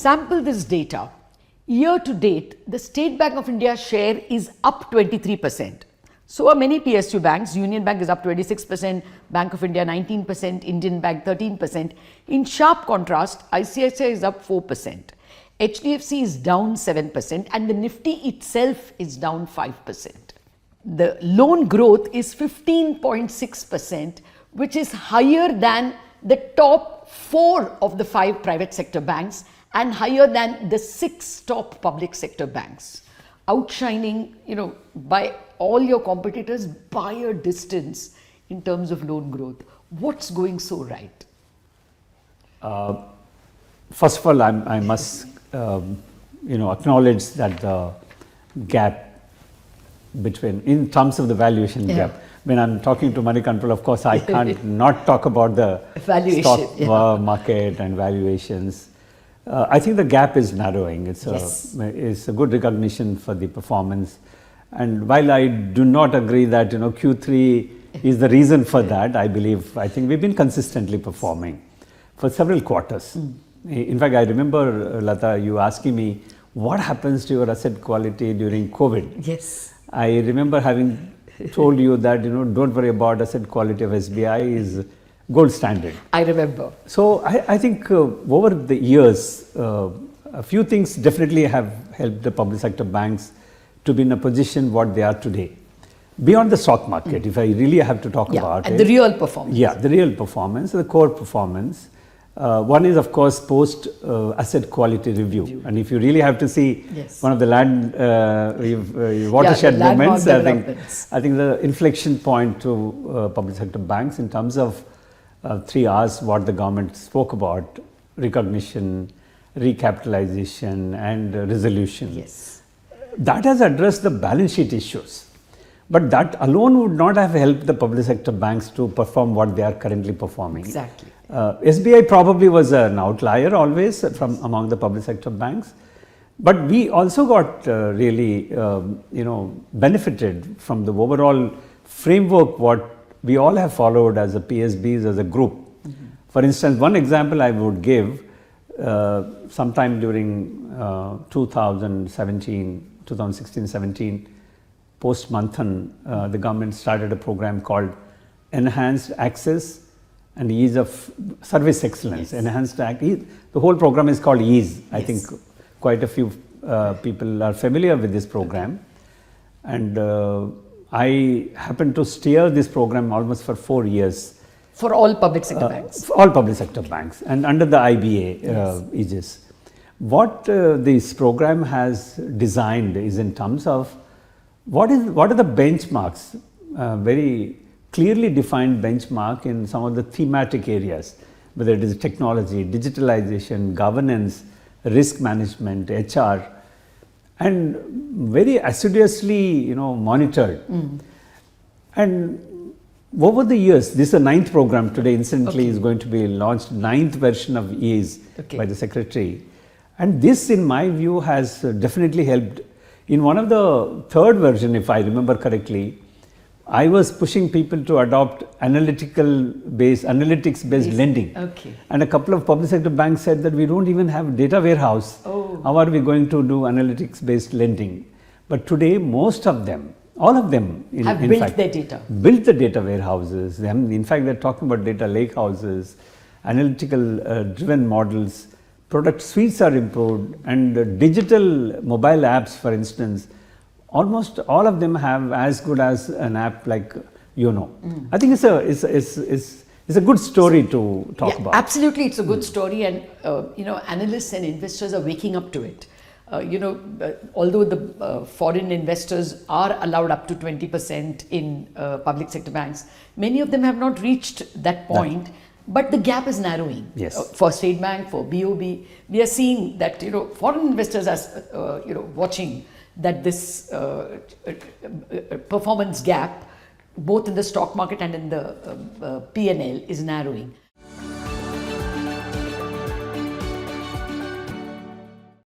sample this data, year to date, the State Bank of India share is up 23%. So are many PSU banks. Union Bank is up 26%, Bank of India 19%, Indian Bank 13%. In sharp contrast, ICICI is up 4%. HDFC is down 7% and the Nifty itself is down 5%. The loan growth is 15.6%, which is higher than the top 4 of the 5 private sector banks and higher than the 6 top public sector banks. Outshining, by all your competitors by a distance in terms of loan growth. What's going so right? First of all, I must acknowledge that the gap between, in terms of the valuation gap, when I'm talking to Moneycontrol, of course, I can't not talk about the valuation, stock market and valuations. I think the gap is narrowing. It's a good recognition for the performance. And while I do not agree that Q3 is the reason for that, I think we've been consistently performing for several quarters. In fact, I remember, Latha, you asking me what happens to your asset quality during COVID. Yes. I remember having told you that don't worry about asset quality of SBI is gold standard. I remember. So I think over the years, a few things definitely have helped the public sector banks to be in a position what they are today. Beyond the stock market, if I really have to talk about and the real performance. Yeah, the real performance, the core performance. One is, of course, post asset quality review. And if you really have to see one of the land watershed moments, I think the inflection point to public sector banks in terms of 3 R's, what the government spoke about: recognition, recapitalization, and resolution. Yes. That has addressed the balance sheet issues. But that alone would not have helped the public sector banks to perform what they are currently performing. Exactly. SBI probably was an outlier always from among the public sector banks. But we also got really, benefited from the overall framework what we all have followed as a PSBs, as a group. For instance, one example I would give, sometime during 2016-17, post-Manthan, the government started a program called Enhanced Access and Ease of Service Excellence. The whole program is called EASE. I think quite a few people are familiar with this program. And I happened to steer this program almost for 4 years. For all public sector banks? For all public sector banks and under the IBA aegis. What this program has designed is in terms of what are the benchmarks, very clearly defined benchmark in some of the thematic areas, whether it is technology, digitalization, governance, risk management, HR, and very assiduously monitored. And over the years, this is the 9th program today, incidentally is going to be launched, 9th version of EASE by the Secretary. And this, in my view, has definitely helped. In one of the 3rd version, if I remember correctly, I was pushing people to adopt analytics-based lending. And a couple of public sector banks said that we don't even have data warehouse. How are we going to do analytics-based lending? But today, most of them, all of them, have built their data. Built the data warehouses. In fact, they're talking about data lake houses, analytical driven models. Product suites are improved, and digital mobile apps, for instance, almost all of them have as good as an app like YONO. I think it's a good story to talk about. Absolutely, it's a good story, and analysts and investors are waking up to it. Although the foreign investors are allowed up to 20% in public sector banks, many of them have not reached that point. But the gap is narrowing. For State Bank, for BOB, we are seeing that foreign investors are watching that this performance gap, both in the stock market and in the P&L, is narrowing.